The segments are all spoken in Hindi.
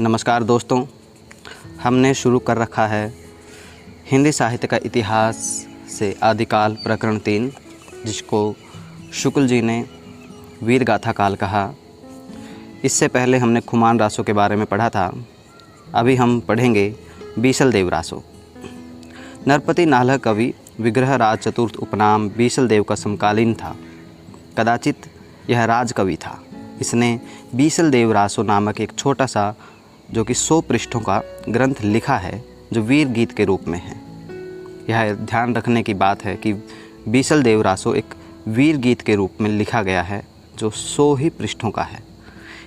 नमस्कार दोस्तों, हमने शुरू कर रखा है हिंदी साहित्य का इतिहास से आदिकाल प्रकरण 3, जिसको शुक्ल जी ने वीर गाथा काल कहा। इससे पहले हमने खुमान रासों के बारे में पढ़ा था। अभी हम पढ़ेंगे बीसल देव रासों। नरपति नाल्ह कवि विग्रह राज चतुर्थ उपनाम बीसल देव का समकालीन था। कदाचित यह राजकवि था। इसने बीसल देव रासों नामक एक छोटा सा जो कि 100 पृष्ठों का ग्रंथ लिखा है, जो वीर गीत के रूप में है। यह ध्यान रखने की बात है कि बीसल देव रासों एक वीर गीत के रूप में लिखा गया है, जो 100 ही पृष्ठों का है।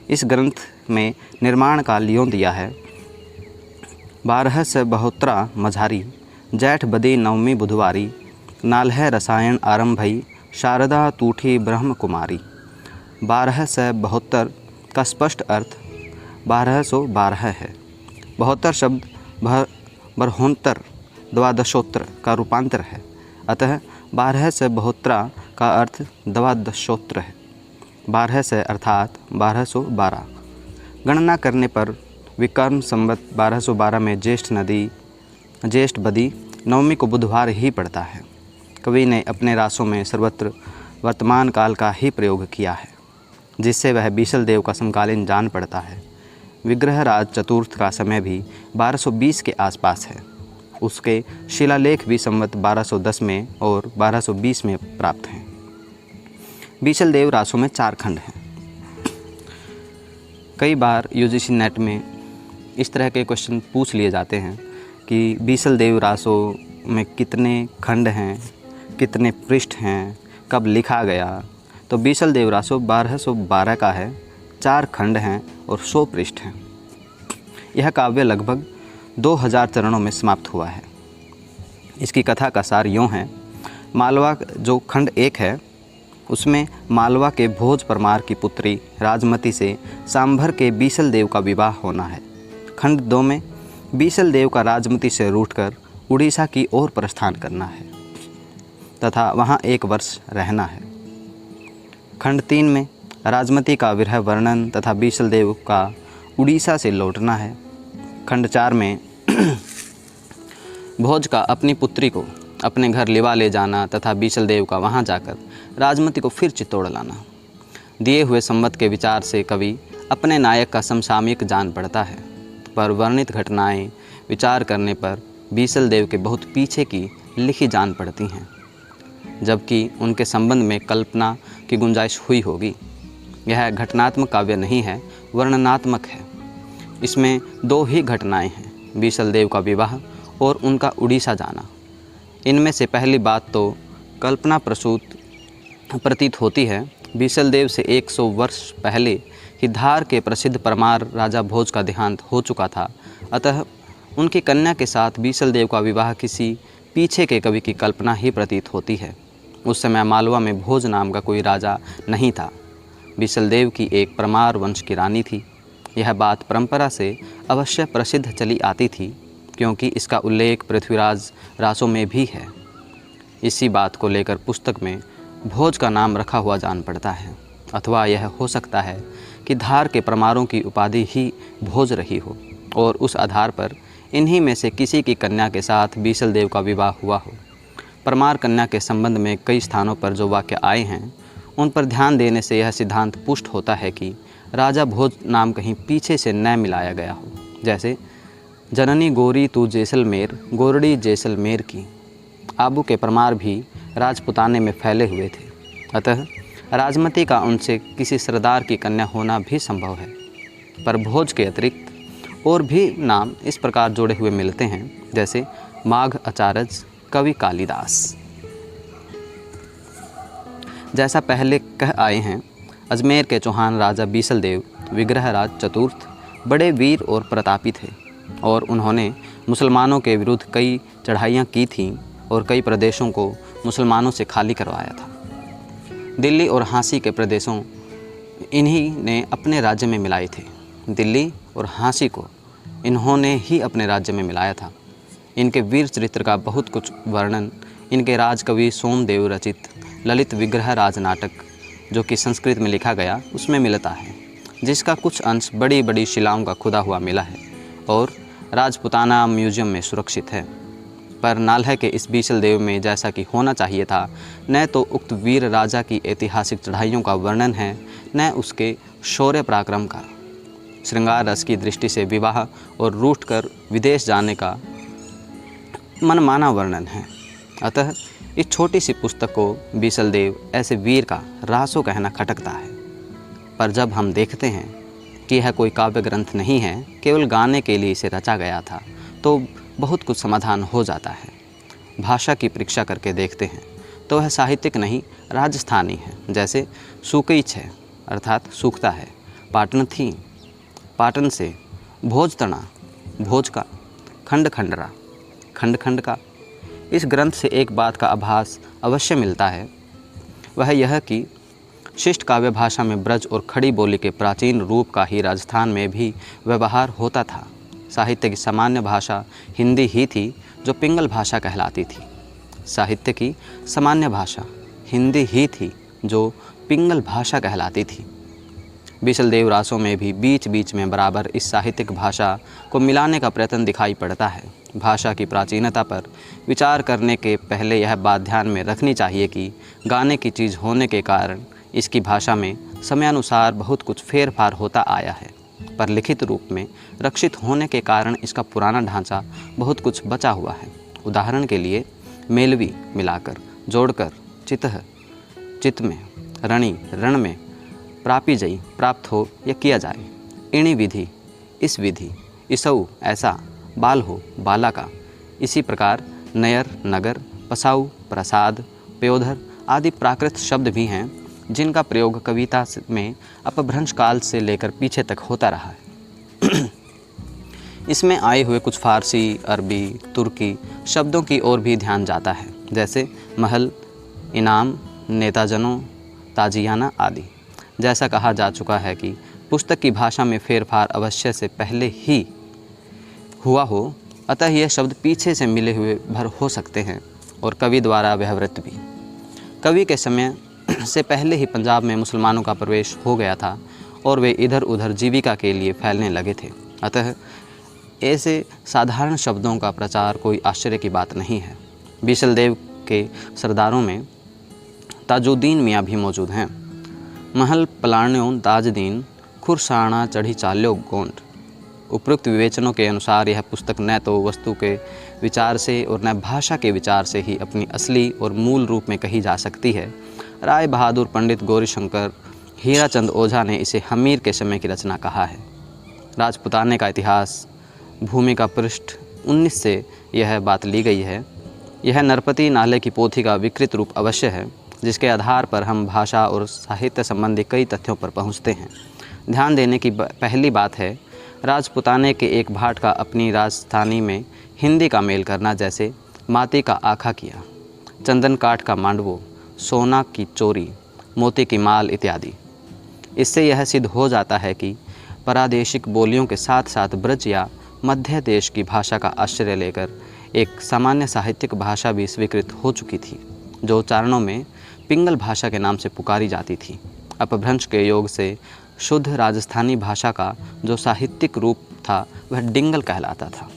इस ग्रंथ में निर्माण काल यों दिया है: 1272 मझारी, जैठ बदी नवमी बुधवारी, नाल्ह रसायन आरंभ भई, शारदा तूठी ब्रह्म कुमारी। 1272 का स्पष्ट अर्थ 1212 है। 72 शब्द बरहोत्तर द्वादशोत्तर का रूपांतर है, अतः 1272 का अर्थ द्वादशोत्तर है। 12 से अर्थात 1212। गणना करने पर विक्रम संवत 1212 में ज्येष्ठ बदी नवमी को बुधवार ही पड़ता है। कवि ने अपने रासों में सर्वत्र वर्तमान काल का ही प्रयोग किया है, जिससे वह बीसल देव का समकालीन जान पड़ता है। विग्रह राज चतुर्थ का समय भी 1220 के आसपास है। उसके शिलालेख भी संवत 1210 में और 1220 में प्राप्त हैं। बीसल देव रासों में 4 खंड हैं। कई बार यूजीसी नेट में इस तरह के क्वेश्चन पूछ लिए जाते हैं कि बीसल देव रासों में कितने खंड हैं, कितने पृष्ठ हैं, कब लिखा गया। तो बीसल देव रासों 1212 का है, 4 खंड हैं और 100 पृष्ठ हैं। यह काव्य लगभग 2000 चरणों में समाप्त हुआ है। इसकी कथा का सार यूँ है: मालवा जो खंड 1 है, उसमें मालवा के भोज परमार की पुत्री राजमती से सांभर के बीसल देव का विवाह होना है। खंड 2 में बीसल देव का राजमती से रूठकर उड़ीसा की ओर प्रस्थान करना है तथा वहाँ 1 वर्ष रहना है। खंड 3 में राजमती का विरह वर्णन तथा बीसल देव का उड़ीसा से लौटना है। खंड 4 में भोज का अपनी पुत्री को अपने घर लिवा ले जाना तथा बीसल देव का वहां जाकर राजमती को फिर चित्तौड़ लाना। दिए हुए संवत के विचार से कवि अपने नायक का समसामयिक जान पड़ता है, पर वर्णित घटनाएं विचार करने पर बीसल देव के बहुत पीछे की लिखी जान पड़ती हैं, जबकि उनके संबंध में कल्पना की गुंजाइश हुई होगी। यह घटनात्मक काव्य नहीं है, वर्णनात्मक है। इसमें 2 ही घटनाएं हैं: बीसल देव का विवाह और उनका उड़ीसा जाना। इनमें से पहली बात तो कल्पना प्रसूत प्रतीत होती है। बीसल देव से 100 वर्ष पहले ही धार के प्रसिद्ध परमार राजा भोज का देहांत हो चुका था, अतः उनकी कन्या के साथ बीसल देव का विवाह किसी पीछे के कवि की कल्पना ही प्रतीत होती है। उस समय मालवा में भोज नाम का कोई राजा नहीं था। बीसल देव की एक परमार वंश की रानी थी। यह बात परंपरा से अवश्य प्रसिद्ध चली आती थी, क्योंकि इसका उल्लेख पृथ्वीराज रासों में भी है। इसी बात को लेकर पुस्तक में भोज का नाम रखा हुआ जान पड़ता है, अथवा यह हो सकता है कि धार के परमारों की उपाधि ही भोज रही हो और उस आधार पर इन्हीं में से किसी की कन्या के साथ बीसल देव का विवाह हुआ हो। परमार कन्या के संबंध में कई स्थानों पर जो वाक्य आए हैं, उन पर ध्यान देने से यह सिद्धांत पुष्ट होता है कि राजा भोज नाम कहीं पीछे से न मिलाया गया हो। जैसे जननी गोरी तू जैसलमेर, गोरड़ी जैसलमेर की। आबू के परमार भी राजपुताने में फैले हुए थे, अतः राजमती का उनसे किसी सरदार की कन्या होना भी संभव है। पर भोज के अतिरिक्त और भी नाम इस प्रकार जोड़े हुए मिलते हैं, जैसे माघ अचारज, कवि कालिदास। जैसा पहले कह आए हैं, अजमेर के चौहान राजा बीसल देव विग्रह राज चतुर्थ बड़े वीर और प्रतापी थे, और उन्होंने मुसलमानों के विरुद्ध कई चढ़ाइयाँ की थीं और कई प्रदेशों को मुसलमानों से खाली करवाया था। दिल्ली और हाँसी के प्रदेशों इन्हीं ने अपने राज्य में मिलाए थे। दिल्ली और हाँसी को इन्होंने ही अपने राज्य में मिलाया था। इनके वीर चरित्र का बहुत कुछ वर्णन इनके राजकवि सोमदेव रचित ललित विग्रह राज नाटक, जो कि संस्कृत में लिखा गया, उसमें मिलता है। जिसका कुछ अंश बड़ी बड़ी शिलाओं का खुदा हुआ मिला है और राजपुताना म्यूजियम में सुरक्षित है। पर नालह के इस बीसल देव में जैसा कि होना चाहिए था, न तो उक्त वीर राजा की ऐतिहासिक चढ़ाइयों का वर्णन है, न उसके शौर्य पराक्रम का। श्रृंगार रस की दृष्टि से विवाह और रूठकर विदेश जाने का मनमाना वर्णन है। अतः इस छोटी सी पुस्तक को बीसल देव ऐसे वीर का रासो कहना खटकता है। पर जब हम देखते हैं कि यह कोई काव्य ग्रंथ नहीं है, केवल गाने के लिए इसे रचा गया था, तो बहुत कुछ समाधान हो जाता है। भाषा की परीक्षा करके देखते हैं तो वह साहित्यिक नहीं राजस्थानी है। जैसे सूकईच है अर्थात सूखता है, पाटन थी पाटन से, भोज तना भोज का, खंड खंडरा खंड खंड का। इस ग्रंथ से एक बात का आभास अवश्य मिलता है, वह यह कि शिष्ट काव्य भाषा में ब्रज और खड़ी बोली के प्राचीन रूप का ही राजस्थान में भी व्यवहार होता था। साहित्य की सामान्य भाषा हिंदी ही थी जो पिंगल भाषा कहलाती थी। साहित्य की सामान्य भाषा हिंदी ही थी जो पिंगल भाषा कहलाती थी। बीसल देव रासों में भी बीच बीच में बराबर इस साहित्यिक भाषा को मिलाने का प्रयत्न दिखाई पड़ता है। भाषा की प्राचीनता पर विचार करने के पहले यह बात ध्यान में रखनी चाहिए कि गाने की चीज़ होने के कारण इसकी भाषा में समयानुसार बहुत कुछ फेरफार होता आया है, पर लिखित रूप में रक्षित होने के कारण इसका पुराना ढांचा बहुत कुछ बचा हुआ है। उदाहरण के लिए मेलवी मिलाकर, जोड़कर, चितह चित में, रणि रण में, प्रापिजयी प्राप्त हो या किया जाए, इणी विधि इस विधि, इसऊ ऐसा, बाल हो बाला का। इसी प्रकार नयर नगर, पसाऊ प्रसाद, पयोधर आदि प्राकृत शब्द भी हैं जिनका प्रयोग कविता में अपभ्रंश काल से लेकर पीछे तक होता रहा है। इसमें आए हुए कुछ फारसी, अरबी, तुर्की शब्दों की ओर भी ध्यान जाता है, जैसे महल, इनाम, नेताजनों, ताजियाना आदि। जैसा कहा जा चुका है कि पुस्तक की भाषा में फेरफार अवश्य से पहले ही हुआ हो, अतः यह शब्द पीछे से मिले हुए भर हो सकते हैं और कवि द्वारा व्यवहृत भी। कवि के समय से पहले ही पंजाब में मुसलमानों का प्रवेश हो गया था और वे इधर उधर जीविका के लिए फैलने लगे थे। अतः ऐसे साधारण शब्दों का प्रचार कोई आश्चर्य की बात नहीं है। बीसल देव के सरदारों में ताजुद्दीन मियाँ भी मौजूद हैं। महल पलाण्यों ताजदीन, खुरसाना चढ़ी चाल्यो गोंड। उपरोक्त विवेचनों के अनुसार यह पुस्तक न तो वस्तु के विचार से और न भाषा के विचार से ही अपनी असली और मूल रूप में कही जा सकती है। राय बहादुर पंडित गौरीशंकर हीराचंद ओझा ने इसे हमीर के समय की रचना कहा है। राजपुताने का इतिहास भूमिका पृष्ठ 19 से यह बात ली गई है। यह नरपति नाले की पोथी का विकृत रूप अवश्य है, जिसके आधार पर हम भाषा और साहित्य संबंधी कई तथ्यों पर पहुँचते हैं। ध्यान देने की पहली बात है राजपुताने के एक भाट का अपनी राजस्थानी में हिंदी का मेल करना, जैसे माती का आखा किया, चंदन काठ का मांडवो, सोना की चोरी, मोती की माल इत्यादि। इससे यह सिद्ध हो जाता है कि प्रादेशिक बोलियों के साथ साथ ब्रज या मध्य देश की भाषा का आश्रय लेकर एक सामान्य साहित्यिक भाषा भी स्वीकृत हो चुकी थी, जो उच्चारणों में पिंगल भाषा के नाम से पुकारी जाती थी। अपभ्रंश के योग से शुद्ध राजस्थानी भाषा का जो साहित्यिक रूप था वह डिंगल कहलाता था।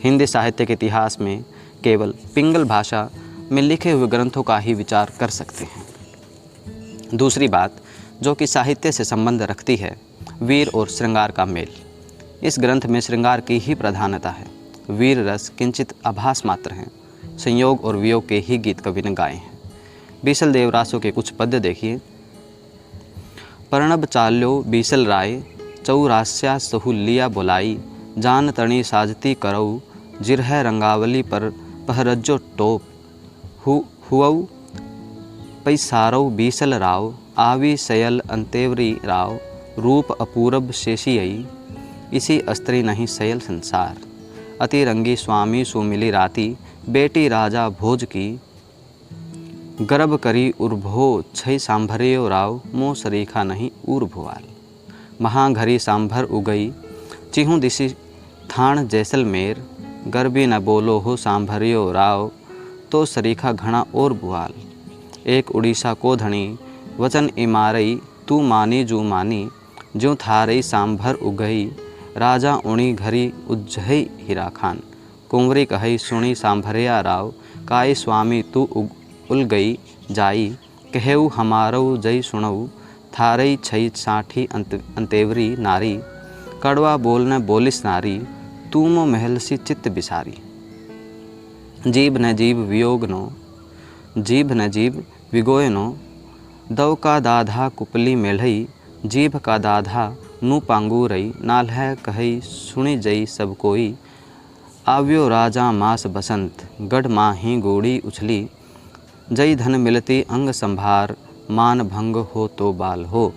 हिंदी साहित्य के इतिहास में केवल पिंगल भाषा में लिखे हुए ग्रंथों का ही विचार कर सकते हैं। दूसरी बात जो कि साहित्य से संबंध रखती है, वीर और श्रृंगार का मेल। इस ग्रंथ में श्रृंगार की ही प्रधानता है। वीर रस किंचित आभास मात्र हैं। संयोग और वियोग के ही गीत कवि ने गाए हैं। बीसल देव रासों के कुछ पद्य देखिए। पर्णब चाल्यो बीसल राय, चौरास्या सहु लिया बोलाई, जान तणी साजती करऊ, जिरह रंगावली पर पहरज्जो टोप, हुआऊ पैसारऊ बीसल राव, आवी सयल अंतेवरी राव, रूप अपूरब शेषियई, इसी अस्त्री नहीं सयल संसार, अति रंगी स्वामी सुमिली राती, बेटी राजा भोज की, गर्भ करी उर्भो छई सांभरियो राव, मो सरीखा नहीं उर भुआल, महाघरी सांभर उगई, चिहूँ दिशी थान जैसलमेर, गर्भी न बोलो हो सांभरियो राव, तो सरीखा घना और बुआल, एक उड़ीसा को धनी, वचन इमारई तू मानी जू मानी, ज्यों थारई सांभर उगई, राजा उणी घरी उज्जई हीरा खान। कुंवरी कहई सुनी सांभरिया राव, काई स्वामी तू उल गई जाई, कहेऊ हमारऊ जई सुनऊ, थारई छई साठी अंतेवरी नारी, कड़वा बोलने बोलिस नारी, तूम महल सी चित्त बिसारी। जीभ न जीभ वियोग नो, जीभ न जीभ विगोय नो, दव का दाधा कुपली मेढ़ई, जीभ का दाधा नू पांगू रई, नाल्ह कहई सुनी जई सब कोई, आव्यो राजा मास बसंत, गढ़ माही गोड़ी उछली, जई धन मिलती अंग संभार, मान भंग हो तो बाल हो,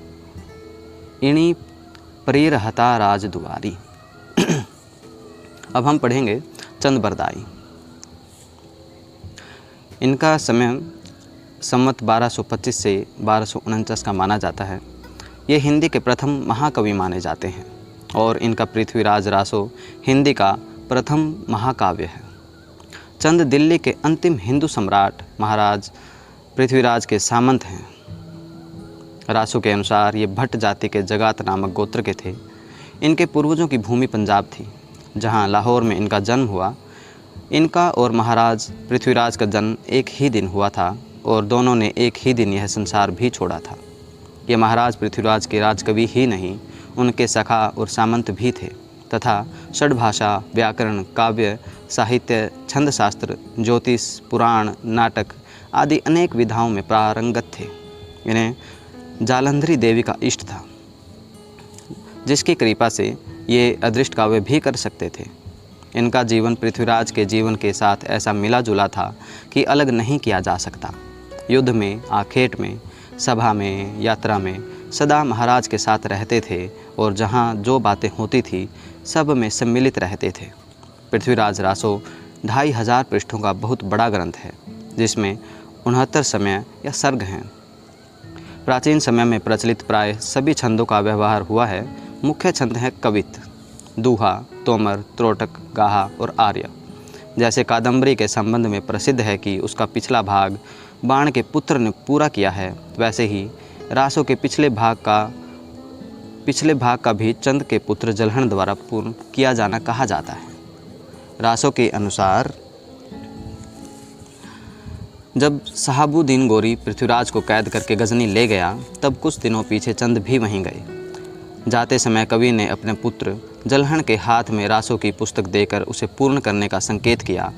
इणी प्रीर हता राज दुआरी। अब हम पढ़ेंगे चंद बरदाई। इनका समय संवत 1225 से 1249 का माना जाता है। ये हिंदी के प्रथम महाकवि माने जाते हैं और इनका पृथ्वीराज रासो हिंदी का प्रथम महाकाव्य है। चंद दिल्ली के अंतिम हिंदू सम्राट महाराज पृथ्वीराज के सामंत हैं। रासो के अनुसार ये भट्ट जाति के जगात नामक गोत्र के थे। इनके पूर्वजों की भूमि पंजाब थी, जहाँ लाहौर में इनका जन्म हुआ। इनका और महाराज पृथ्वीराज का जन्म एक ही दिन हुआ था और दोनों ने एक ही दिन यह संसार भी छोड़ा था। ये महाराज पृथ्वीराज के राजकवि ही नहीं, उनके सखा और सामंत भी थे तथा षड्भाषा, व्याकरण, काव्य, साहित्य, छंद शास्त्र, ज्योतिष, पुराण, नाटक आदि अनेक विधाओं में पारंगत थे। इन्हें जालंधरी देवी का इष्ट था, जिसकी कृपा से ये अदृष्ट काव्य भी कर सकते थे। इनका जीवन पृथ्वीराज के जीवन के साथ ऐसा मिला जुला था कि अलग नहीं किया जा सकता। युद्ध में, आखेट में, सभा में, यात्रा में सदा महाराज के साथ रहते थे और जहाँ जो बातें होती थी सब में सम्मिलित रहते थे। पृथ्वीराज रासो 2500 पृष्ठों का बहुत बड़ा ग्रंथ है, जिसमें 69 समय या सर्ग हैं। प्राचीन समय में प्रचलित प्राय सभी छंदों का व्यवहार हुआ है। मुख्य छंद हैं कवित, दूहा, तोमर, त्रोटक, गाहा और आर्य। जैसे कादम्बरी के संबंध में प्रसिद्ध है कि उसका पिछला भाग बाण के पुत्र ने पूरा किया है, वैसे ही रासो के पिछले भाग का भी चंद के पुत्र जलहन द्वारा पूर्ण किया जाना कहा जाता है। रासो के अनुसार जब शहाबुद्दीन गोरी पृथ्वीराज को कैद करके गजनी ले गया, तब कुछ दिनों पीछे चंद भी वहीं गए। जाते समय कवि ने अपने पुत्र जलहन के हाथ में रासो की पुस्तक देकर उसे पूर्ण करने का संकेत किया।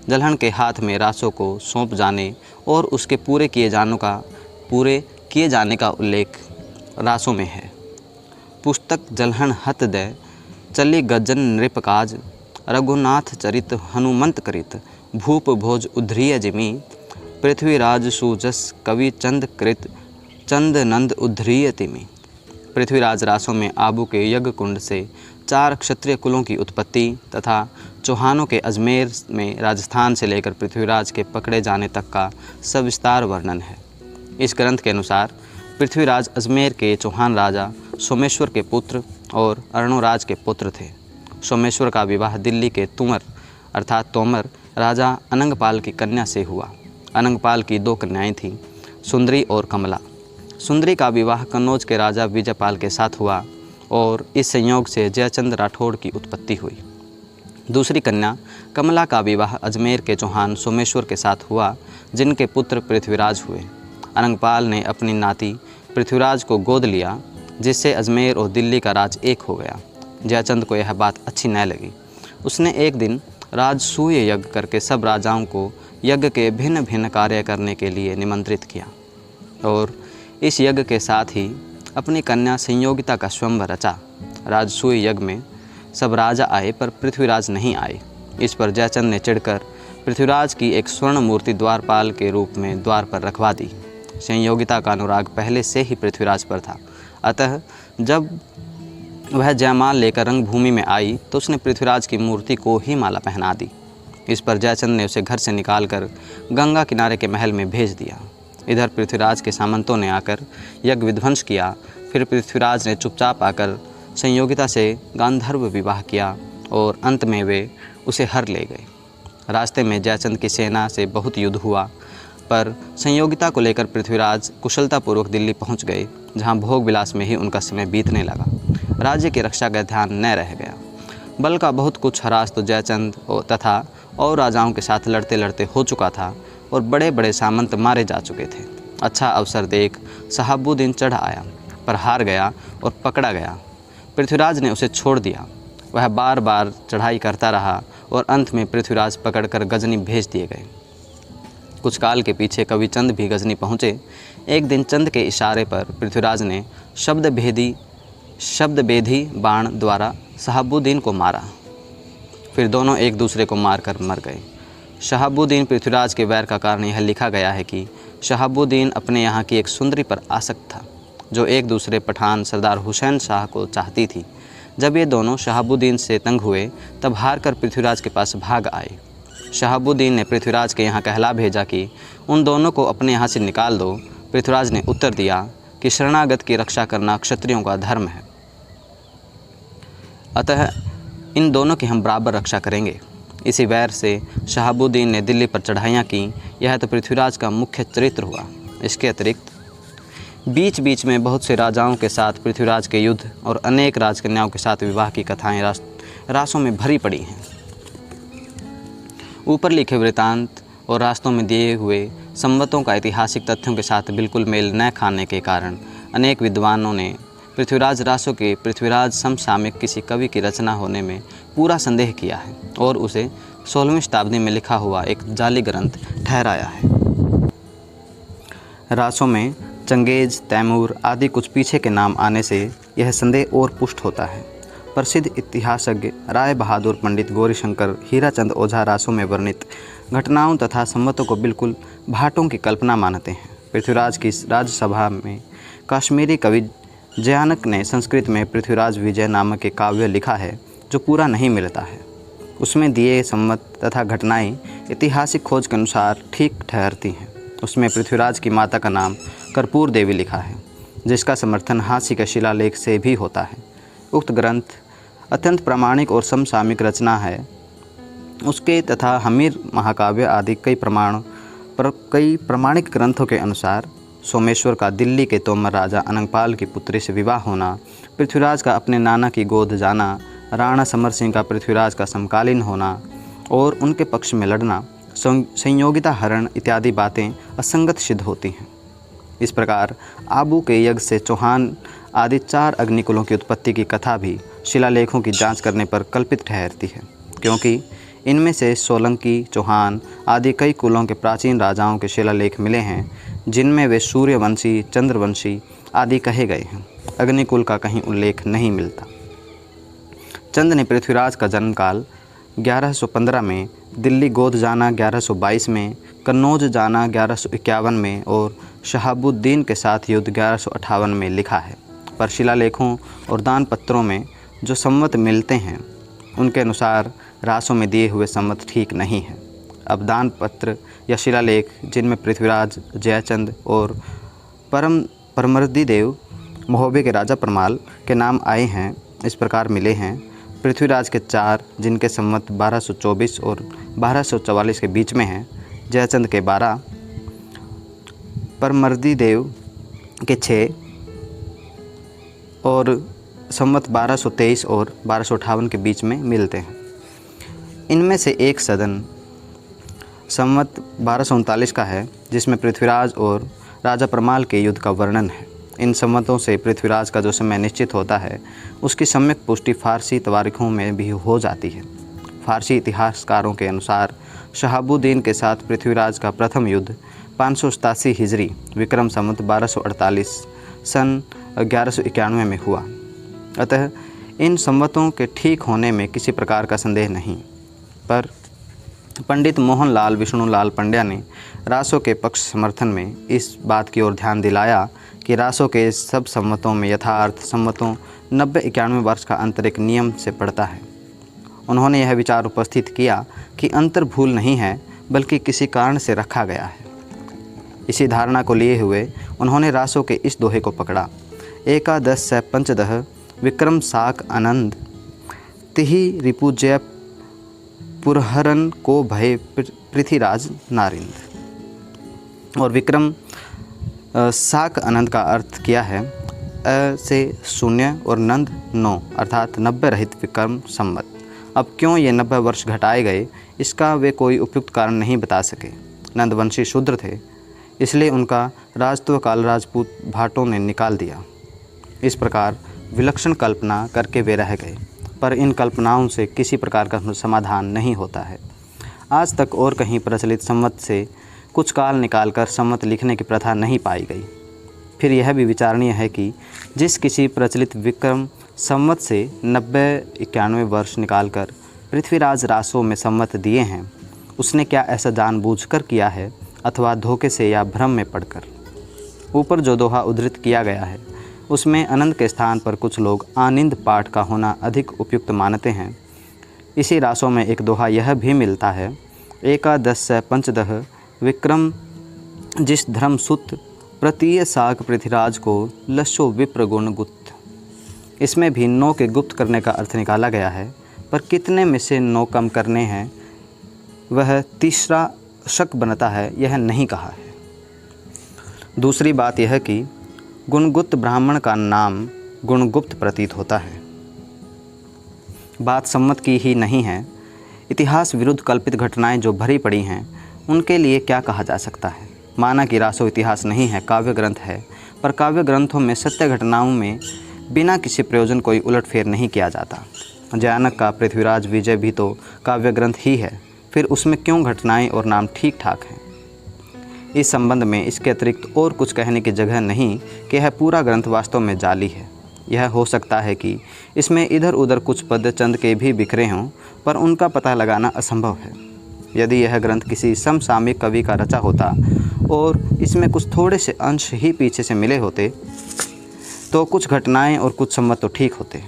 जलहन के हाथ में रासो को सौंप जाने और उसके पूरे किए जाने का उल्लेख रासो में है। पुस्तक जलहन हत दे, चली गज्जन नृपकाज, रघुनाथ चरित हनुमंत करित, भूप भोज उद्धरिय जिमी, पृथ्वीराज सुजस कवि चंद कृत, चंद नंद उद्धरिय तिमी। पृथ्वीराज रासो में आबू के यज्ञ कुंड से 4 क्षत्रिय कुलों की उत्पत्ति तथा चौहानों के अजमेर में राजस्थान से लेकर पृथ्वीराज के पकड़े जाने तक का सविस्तार वर्णन है। इस ग्रंथ के अनुसार पृथ्वीराज अजमेर के चौहान राजा सोमेश्वर के पुत्र और अर्णोराज के पुत्र थे। सोमेश्वर का विवाह दिल्ली के तुंवर अर्थात तोमर राजा अनंगपाल की कन्या से हुआ। अनंगपाल की 2 कन्याएं थीं, सुंदरी और कमला। सुंदरी का विवाह कन्नौज के राजा विजयपाल के साथ हुआ और इस संयोग से जयचंद राठौड़ की उत्पत्ति हुई। दूसरी कन्या कमला का विवाह अजमेर के चौहान सोमेश्वर के साथ हुआ, जिनके पुत्र पृथ्वीराज हुए। अनंगपाल ने अपनी नाती पृथ्वीराज को गोद लिया, जिससे अजमेर और दिल्ली का राज एक हो गया। जयचंद को यह बात अच्छी न लगी। उसने एक दिन राजसूय यज्ञ करके सब राजाओं को यज्ञ के भिन्न भिन्न कार्य करने के लिए निमंत्रित किया और इस यज्ञ के साथ ही अपनी कन्या संयोगिता का स्वयंवर रचा। राजसूय यज्ञ में सब राजा आए पर पृथ्वीराज नहीं आए। इस पर जयचंद ने चिढ़कर पृथ्वीराज की एक स्वर्ण मूर्ति द्वारपाल के रूप में द्वार पर रखवा दी। संयोगिता का अनुराग पहले से ही पृथ्वीराज पर था, अतः जब वह जयमाल लेकर रंगभूमि में आई तो उसने पृथ्वीराज की मूर्ति को ही माला पहना दी। इस पर जयचंद ने उसे घर से निकालकर गंगा किनारे के महल में भेज दिया। इधर पृथ्वीराज के सामंतों ने आकर यज्ञ विध्वंस किया। फिर पृथ्वीराज ने चुपचाप आकर संयोगिता से गांधर्व विवाह किया और अंत में वे उसे हर ले गए। रास्ते में जयचंद की सेना से बहुत युद्ध हुआ। पर संयोगिता को लेकर पृथ्वीराज कुशलतापूर्वक दिल्ली पहुंच गए, जहां भोग विलास में ही उनका समय बीतने लगा। राज्य की रक्षा का ध्यान न रह गया। बल का बहुत कुछ हरास तो जयचंद तथा और राजाओं के साथ लड़ते लड़ते हो चुका था और बड़े बड़े सामंत मारे जा चुके थे। अच्छा अवसर देख शहाबुद्दीन चढ़ आया, पर हार गया और पकड़ा गया। पृथ्वीराज ने उसे छोड़ दिया। वह बार बार चढ़ाई करता रहा और अंत में पृथ्वीराज पकड़कर गजनी भेज दिए गए। कुछ काल के पीछे कवि चंद भी गजनी पहुँचे। एक दिन चंद के इशारे पर पृथ्वीराज ने शब्दभेदी बाण द्वारा शहाबुद्दीन को मारा। फिर दोनों एक दूसरे को मारकर मर गए। शहाबुद्दीन पृथ्वीराज के वैर का कारण यह लिखा गया है कि शहाबुद्दीन अपने यहाँ की एक सुंदरी पर आसक्त था, जो एक दूसरे पठान सरदार हुसैन शाह को चाहती थी। जब ये दोनों शहाबुद्दीन से तंग हुए, तब हार कर पृथ्वीराज के पास भाग आए। शहाबुद्दीन ने पृथ्वीराज के यहाँ कहला भेजा कि उन दोनों को अपने यहाँ से निकाल दो। पृथ्वीराज ने उत्तर दिया कि शरणागत की रक्षा करना क्षत्रियों का धर्म है, अतः इन दोनों की हम बराबर रक्षा करेंगे। इसी वैर से शहाबुद्दीन ने दिल्ली पर चढ़ाइयाँ की। यह तो पृथ्वीराज का मुख्य चरित्र हुआ। इसके अतिरिक्त बीच बीच में बहुत से राजाओं के साथ पृथ्वीराज के युद्ध और अनेक राजकन्याओं के साथ विवाह की कथाएं रासों में भरी पड़ी हैं। ऊपर लिखे वृत्तांत और रास्तों में दिए हुए संवतों का ऐतिहासिक तथ्यों के साथ बिल्कुल मेल न खाने के कारण अनेक विद्वानों ने पृथ्वीराज रासों के पृथ्वीराज समसामयिक किसी कवि की रचना होने में पूरा संदेह किया है और उसे 16वीं शताब्दी में लिखा हुआ एक जाली ग्रंथ ठहराया है। रासों में चंगेज, तैमूर आदि कुछ पीछे के नाम आने से यह संदेह और पुष्ट होता है। प्रसिद्ध इतिहासज्ञ राय बहादुर पंडित गौरीशंकर हीराचंद ओझा रासों में वर्णित घटनाओं तथा संवतों को बिल्कुल भाटों की कल्पना मानते हैं। पृथ्वीराज की राजसभा में कश्मीरी कवि जयानक ने संस्कृत में पृथ्वीराज विजय नामक एक काव्य लिखा है, जो पूरा नहीं मिलता है। उसमें दिए संवत तथा घटनाएं ऐतिहासिक खोज के अनुसार ठीक ठहरती हैं। उसमें पृथ्वीराज की माता का नाम कर्पूर देवी लिखा है, जिसका समर्थन हांसी के शिलालेख से भी होता है। उक्त ग्रंथ अत्यंत प्रामाणिक और समसामयिक रचना है। उसके तथा हमीर महाकाव्य आदि कई प्रामाणिक ग्रंथों के अनुसार सोमेश्वर का दिल्ली के तोमर राजा अनंगपाल की पुत्री से विवाह होना, पृथ्वीराज का अपने नाना की गोद जाना, राणा समर सिंह का पृथ्वीराज का समकालीन होना और उनके पक्ष में लड़ना, संयोगिता हरण इत्यादि बातें असंगत सिद्ध होती हैं। इस प्रकार आबू के यज्ञ से चौहान आदि 4 अग्निकुलों की उत्पत्ति की कथा भी शिलालेखों की जांच करने पर कल्पित ठहरती है, क्योंकि इनमें से सोलंकी, चौहान आदि कई कुलों के प्राचीन राजाओं के शिलालेख मिले हैं, जिनमें वे सूर्यवंशी, चंद्रवंशी आदि कहे गए हैं। अग्निकुल का कहीं उल्लेख नहीं मिलता। चंद ने पृथ्वीराज का जन्मकाल 1115 में, दिल्ली गोद जाना 1122 में, कन्नौज जाना 1151 में और शहाबुद्दीन के साथ युद्ध 1158 में लिखा है। पर शिलालेखों और दान पत्रों में जो संवत मिलते हैं, उनके अनुसार रासों में दिए हुए संवत ठीक नहीं है। अब दान पत्र या शिलालेख जिनमें पृथ्वीराज, जयचंद और परमर्दी देव महोबे के राजा परमाल के नाम आए हैं, इस प्रकार मिले हैं। पृथ्वीराज के 4, जिनके संवत 1224 और 1244 के बीच में हैं, जयचंद के 12, परमर्दी देव के 6 और संवत 1223 और 1258 के बीच में मिलते हैं। इनमें से एक सदन संवत 1239 का है, जिसमें पृथ्वीराज और राजा परमाल के युद्ध का वर्णन है। इन संवतों से पृथ्वीराज का जो समय निश्चित होता है, उसकी सम्यक पुष्टि फारसी तवारीखों में भी हो जाती है। फारसी इतिहासकारों के अनुसार शहाबुद्दीन के साथ पृथ्वीराज का प्रथम युद्ध 587 हिजरी विक्रम संवत 1248 सन 1191 में हुआ। अतः इन संवतों के ठीक होने में किसी प्रकार का संदेह नहीं। पर पंडित मोहनलाल विष्णुलाल पंड्या ने रासों के पक्ष समर्थन में इस बात की ओर ध्यान दिलाया कि रासों के सब संवतों में यथार्थ संवतों 90-91 वर्ष का अंतर एक नियम से पड़ता है। उन्होंने यह विचार उपस्थित किया कि अंतर भूल नहीं है, बल्कि किसी कारण से रखा गया है। इसी धारणा को लिए हुए उन्होंने रासों के इस दोहे को पकड़ा: एकादश से पंचदह विक्रम साक आनंद, तिहि रिपुजय पुरहरन को भय पृथ्वीराज नारिंद। और विक्रम शाक अनंत का अर्थ किया है अ से 0 और नंद 9 अर्थात 90 रहित विक्रम संवत। अब क्यों ये 90 वर्ष घटाए गए, इसका वे कोई उपयुक्त कारण नहीं बता सके। नंदवंशी शूद्र थे, इसलिए उनका राजत्व काल राजपूत भाटों ने निकाल दिया। इस प्रकार विलक्षण कल्पना करके वे रह गए, पर इन कल्पनाओं से किसी प्रकार का समाधान नहीं होता है। आज तक और कहीं प्रचलित संवत से कुछ काल निकालकर संवत लिखने की प्रथा नहीं पाई गई। फिर यह भी विचारणीय है कि जिस किसी प्रचलित विक्रम संवत से 90-91 वर्ष निकालकर पृथ्वीराज रासों में संवत दिए हैं, उसने क्या ऐसा जानबूझकर किया है अथवा धोखे से या भ्रम में पड़कर। ऊपर जो दोहा उद्धृत किया गया है उसमें अनंत के स्थान पर कुछ लोग आनिंद पाठ का होना अधिक उपयुक्त मानते हैं। इसी रासों में एक दोहा यह भी मिलता है, एकादश पंचदह विक्रम जिस धर्म सुत प्रतीय साक पृथ्वीराज को लशो विप्र गुण गुप्त। इसमें भी 9 के गुप्त करने का अर्थ निकाला गया है, पर कितने में से 9 कम करने हैं वह तीसरा शक बनता है, यह नहीं कहा है। दूसरी बात यह कि गुणगुप्त ब्राह्मण का नाम गुणगुप्त प्रतीत होता है। बात सम्मत की ही नहीं है। इतिहास विरुद्ध कल्पित घटनाएं जो भरी पड़ी हैं उनके लिए क्या कहा जा सकता है। माना कि रासो इतिहास नहीं है, काव्य ग्रंथ है, पर काव्य ग्रंथों में सत्य घटनाओं में बिना किसी प्रयोजन कोई उलटफेर नहीं किया जाता। जयानक का पृथ्वीराज विजय भी तो काव्य ग्रंथ ही है, फिर उसमें क्यों घटनाएं और नाम ठीक ठाक हैं। इस संबंध में इसके अतिरिक्त और कुछ कहने की जगह नहीं कि यह पूरा ग्रंथ वास्तव में जाली है। यह हो सकता है कि इसमें इधर उधर कुछ पद चंद के भी बिखरे हों, पर उनका पता लगाना असंभव है। यदि यह ग्रंथ किसी समसामयिक कवि का रचा होता और इसमें कुछ थोड़े से अंश ही पीछे से मिले होते तो कुछ घटनाएं और कुछ संवत तो ठीक होते।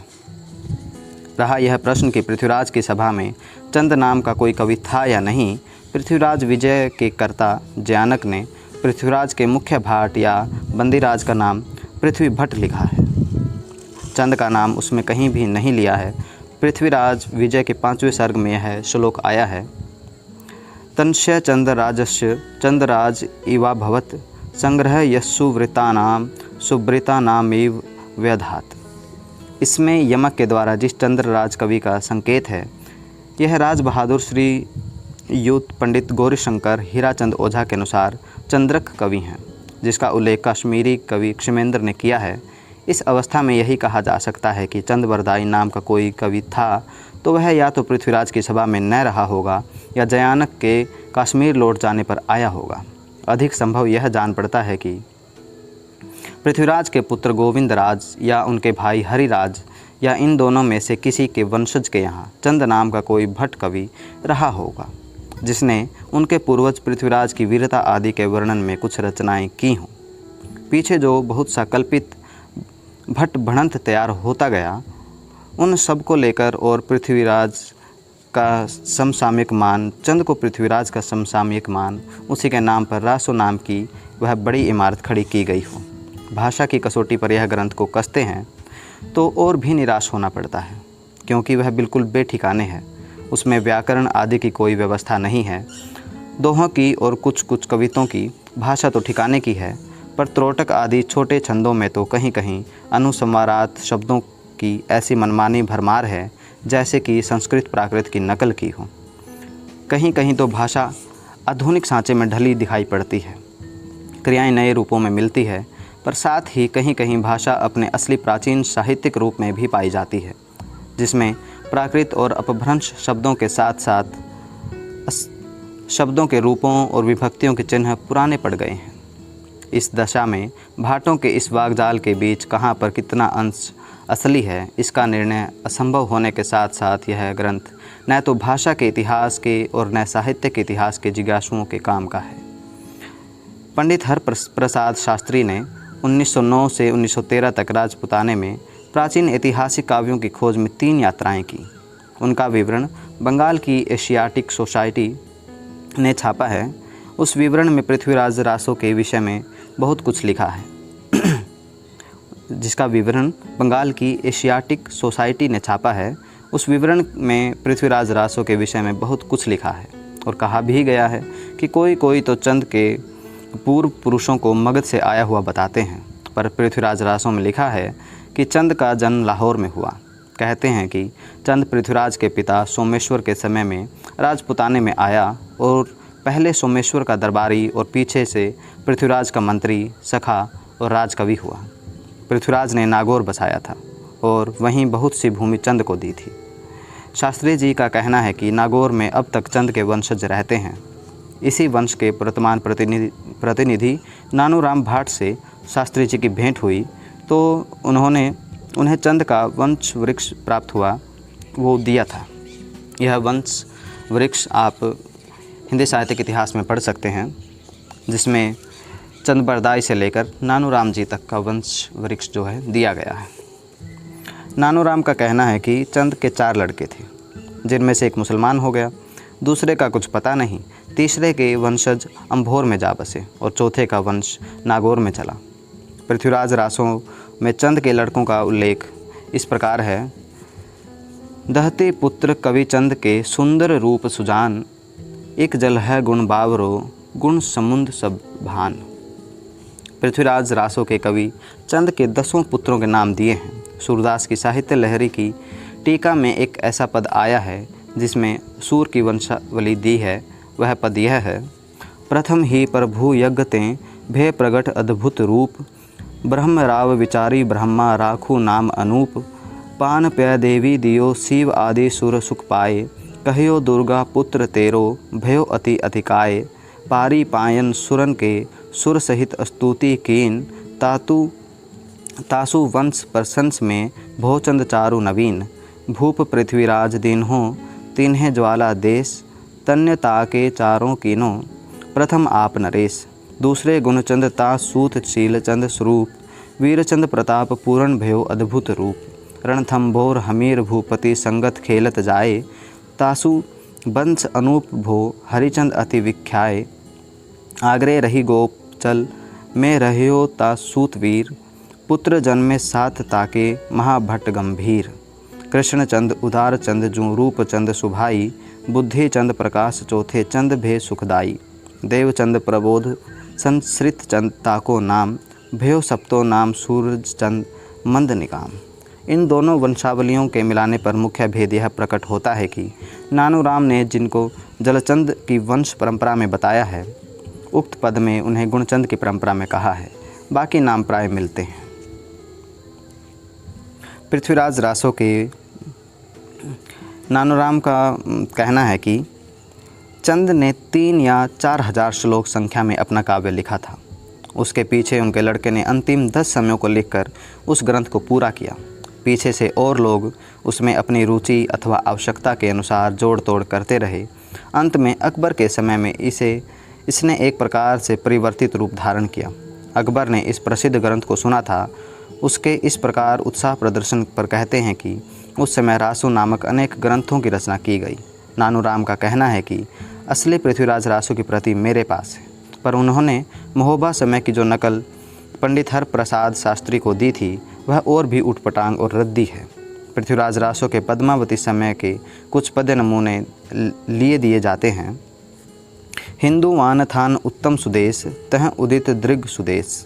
रहा यह प्रश्न कि पृथ्वीराज की सभा में चंद नाम का कोई कवि था या नहीं, पृथ्वीराज विजय के कर्ता जयानक ने पृथ्वीराज के मुख्य भाट या बंदीराज का नाम पृथ्वी भट्ट लिखा है। चंद का नाम उसमें कहीं भी नहीं लिया है। पृथ्वीराज विजय के 5वें सर्ग में यह श्लोक आया है, तन्स्य चंद्रराजस्य चंद्रराज इवा भवत संग्रह यस्सुवृतानाम सुवृतानामेव व्यधात। इसमें यमक के द्वारा जिस चंद्रराज कवि का संकेत है, यह राज बहादुर श्री युत पंडित गौरीशंकर हीराचंद ओझा के अनुसार चंद्रक कवि हैं, जिसका उल्लेख कश्मीरी कवि क्षमेंद्र ने किया है। इस अवस्था में यही कहा जा सकता है कि चंद्रवरदाई नाम का कोई कवि था तो वह या तो पृथ्वीराज की सभा में न रहा होगा या जयानक के कश्मीर लौट जाने पर आया होगा। अधिक संभव यह जान पड़ता है कि पृथ्वीराज के पुत्र गोविंदराज या उनके भाई हरिराज या इन दोनों में से किसी के वंशज के यहाँ चंद नाम का कोई भट्ट कवि रहा होगा, जिसने उनके पूर्वज पृथ्वीराज की वीरता आदि के वर्णन में कुछ रचनाएं की हों। पीछे जो बहुत सा कल्पित भट्ट भणंत तैयार होता गया, उन सब को लेकर और पृथ्वीराज का समसामयिक मान, चंद को पृथ्वीराज का समसामयिक मान, उसी के नाम पर रासो नाम की वह बड़ी इमारत खड़ी की गई हो। भाषा की कसौटी पर यह ग्रंथ को कसते हैं तो और भी निराश होना पड़ता है, क्योंकि वह बिल्कुल बेठिकाने है। उसमें व्याकरण आदि की कोई व्यवस्था नहीं है। दोहों की और कुछ कुछ कवितों की भाषा तो ठिकाने की है, पर त्रोटक आदि छोटे छंदों में तो कहीं कहीं अनुसंवारात शब्दों की ऐसी मनमानी भरमार है जैसे कि संस्कृत प्राकृत की नकल की हो। कहीं कहीं तो भाषा आधुनिक सांचे में ढली दिखाई पड़ती है, क्रियाएं नए रूपों में मिलती है, पर साथ ही कहीं कहीं भाषा अपने असली प्राचीन साहित्यिक रूप में भी पाई जाती है, जिसमें प्राकृत और अपभ्रंश शब्दों के साथ साथ शब्दों के रूपों और विभक्तियों के चिन्ह पुराने पड़ गए हैं। इस दशा में भाटों के इस वागजाल के बीच कहाँ पर कितना अंश असली है, इसका निर्णय असंभव होने के साथ साथ यह ग्रंथ न तो भाषा के इतिहास के और न साहित्य के इतिहास के जिज्ञासुओं के काम का है। पंडित हरप्रसाद शास्त्री ने 1909 से 1913 तक राजपुताने में प्राचीन ऐतिहासिक काव्यों की खोज में 3 यात्राएं की। उनका विवरण बंगाल की एशियाटिक सोसाइटी ने छापा है। उस विवरण में पृथ्वीराज रासो के विषय में बहुत कुछ लिखा है जिसका विवरण बंगाल की एशियाटिक सोसाइटी ने छापा है। उस विवरण में पृथ्वीराज रासो के विषय में बहुत कुछ लिखा है और कहा भी गया है कि कोई कोई तो चंद के पूर्व पुरुषों को मगध से आया हुआ बताते हैं, पर पृथ्वीराज रासों में लिखा है कि चंद का जन्म लाहौर में हुआ। कहते हैं कि चंद पृथ्वीराज के पिता सोमेश्वर के समय में राजपुताने में आया और पहले सोमेश्वर का दरबारी और पीछे से पृथ्वीराज का मंत्री, सखा और राजकवि हुआ। पृथ्वीराज ने नागौर बसाया था और वहीं बहुत सी भूमि चंद को दी थी। शास्त्री जी का कहना है कि नागौर में अब तक चंद के वंशज रहते हैं। इसी वंश के वर्तमान प्रतिनिधि नानूराम भाट से शास्त्री जी की भेंट हुई तो उन्हें चंद का वंश वृक्ष प्राप्त हुआ, वो दिया था। यह वंश वृक्ष आप हिंदी साहित्य के इतिहास में पढ़ सकते हैं, जिसमें चंद बरदाई से लेकर नानूराम जी तक का वंश वृक्ष जो है दिया गया है। नानूराम का कहना है कि चंद के 4 लड़के थे, जिनमें से एक मुसलमान हो गया, दूसरे का कुछ पता नहीं, तीसरे के वंशज अम्भोर में जा बसे और चौथे का वंश नागौर में चला। पृथ्वीराज रासों में चंद के लड़कों का उल्लेख इस प्रकार है। दहते पुत्र कवि चंद के सुंदर रूप सुजान, एक जल है गुण बावरो गुण समुंद सब भान। पृथ्वीराज रासों के कवि चंद के 10 पुत्रों के नाम दिए हैं। सूरदास की साहित्य लहरी की टीका में एक ऐसा पद आया है जिसमें सूर की वंशावली दी है। वह पद यह है। प्रथम ही प्रभु यज्ञ ते भय प्रगट अद्भुत रूप, ब्रह्म राव विचारी ब्रह्मा राखू नाम अनूप, पान प्य देवी दियो शिव आदि सुर सुख पाए, कहियो दुर्गा पुत्र तेरो भयो अति अतिकाय, पारी पायन सुरन के सुर सहित स्तुति कीन, तासु वंश प्रशंस में भोचंद चारु नवीन, भूप पृथ्वीराज दीन्हो तिन्हे ज्वाला देश, तन्य ताके चारों कीनो प्रथम आप नरेश, दूसरे गुणचंद ता सूत शीलचंद स्वरूप, वीरचंद प्रताप पूर्ण भयो अद्भुत रूप, रणथंभोर हमीर भूपति संगत खेलत जाए, तासु वंश अनूप भो हरिचंद अति विख्याय, आगरे रही गोप चल में रह्यो ता सूत वीर, पुत्र जन्मे साथ ताके महाभट्ट गंभीर, कृष्णचंद उदार चंद जू रूप चंद सुभाई, बुद्धि चंद प्रकाश चौथे चंद भे सुखदाई, देवचंद प्रबोध संश्रित चंद ताको नाम, भयो सप्तो नाम सूरज चंद मंद निकाम। इन दोनों वंशावलियों के मिलाने पर मुख्य भेद यह प्रकट होता है कि नानूराम ने जिनको जलचंद की वंश परंपरा में बताया है, उक्त पद में उन्हें गुणचंद की परंपरा में कहा है। बाकी नाम प्राय मिलते हैं। पृथ्वीराज रासों के नानूराम का कहना है कि चंद ने 3 या 4 हज़ार श्लोक संख्या में अपना काव्य लिखा था। उसके पीछे उनके लड़के ने अंतिम 10 समयों को लिखकर उस ग्रंथ को पूरा किया। पीछे से और लोग उसमें अपनी रुचि अथवा आवश्यकता के अनुसार जोड़ तोड़ करते रहे। अंत में अकबर के समय में इसने एक प्रकार से परिवर्तित रूप धारण किया। अकबर ने इस प्रसिद्ध ग्रंथ को सुना था। उसके इस प्रकार उत्साह प्रदर्शन पर कहते हैं कि उस समय रासो नामक अनेक ग्रंथों की रचना की गई। नानूराम का कहना है कि असली पृथ्वीराज रासो की प्रति मेरे पास है, पर उन्होंने महोबा समय की जो नकल पंडित हर प्रसाद शास्त्री को दी थी वह और भी उटपटांग और रद्दी है। पृथ्वीराज रासो के पद्मावती समय के कुछ पद नमूने लिए दिए जाते हैं। हिंदू वान थान उत्तम सुदेश, तह उदित दृग सुदेश,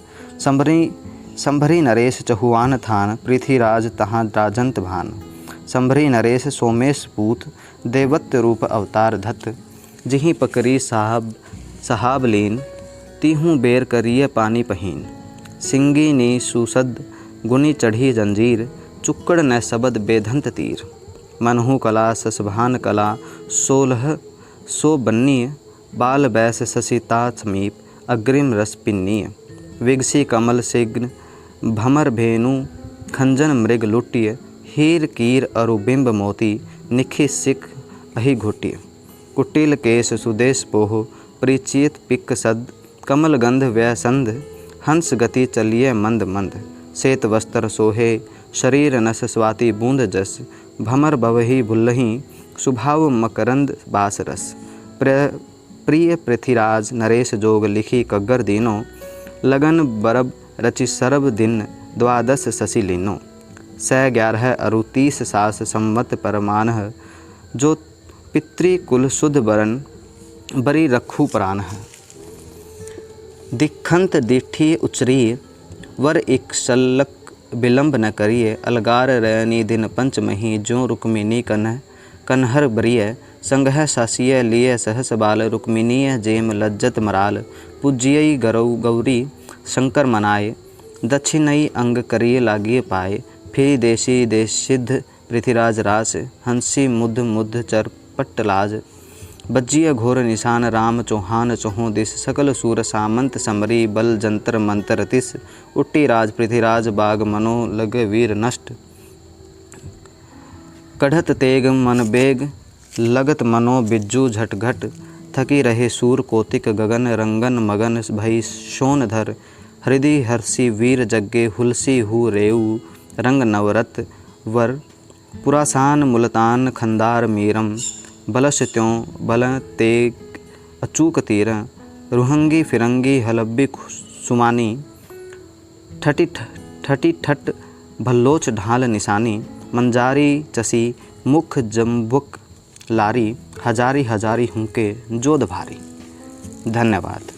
संभरी नरेश चहुआन थान, पृथ्वीराज तहाँ राजंत भान, संभरी नरेश सोमेश पूत, देवत्य रूप अवतार धत, जिही पकरी साहब लीन, तीहूँ बेर करिए पानी पहीन, सिंगी नी सुसद गुनी चढ़ी जंजीर, चुक्कड़ न सबद बेधंत तीर, मनहु कला ससभान कला 16 सो बन्नीय, बाल बैस ससिता समीप, अग्रिम रस पिन्नीय, विगसी कमल सिग्न भमर भेनु, खंजन मृग लुट्टिय, हीर कीर अरुबिंब मोती, निखि सिख अहि घुट्टिय, कुटिल केश सुदेश पोह, परिचित पिक सद, कमल गंध व्यसंध, हंस गति चलिए मंद मंद, श्वेत वस्त्र सोहे, शरीर नस स्वाति बूंद जस, भमर भवही भुल्लही, सुभाव मकरंद बास रस, प्रिय पृथ्वीराज नरेश जोग लिखी कग्गर दीनो, लगन बरब रचि सरब दिन, द्वादश शशि लीनो, 11 अरु 30 सास संवत परमानह, जो पितृकुल शुद्ध बरन बरी रखू प्राण है। दिखंत दिठी उचरी वर एक शल्लक विलंब न करिए। अलगार रैनी दिन पंचमही जो रुक्मिनी कन्हर बरिय। संगह सासिय लिए सहस बाल रुक्मिनीय जेम लज्जत मराल। पूज्यई गौरी शंकर मनाए दक्षिणई अंग करिए लागिए पाए। फिर देशी देशिद्ध पृथ्वीराज रास हंसी मुद्ध मुद्ध चर पट्टलाज। बज्जिय घोर निशान राम चौहान चौहों दिस। सकल सूर सामंत समरी बल जंतर मंतर तिस। उट्टी राज पृथ्वीराज बाग मनो लग वीर नष्ट। कढ़त तेग मन बेग लगत मनो बिज्जू झटघट। थकी रहे सूर कोतिक गगन रंगन मगन भई शोनधर। हृदय हर्षि वीर जग्गे हुलसी हु रेऊ रंग नवरत वर। पुरासान मुलतान खंदार मीरम बलश त्यों बल तेग अचूक तीर। रुहंगी फिरंगी हलब्बी सुमानी ठटी ठट भल्लोच ढाल निशानी। मंजारी चसी मुख जम्बुक लारी। हजारी हजारी हुंके जोध भारी। धन्यवाद।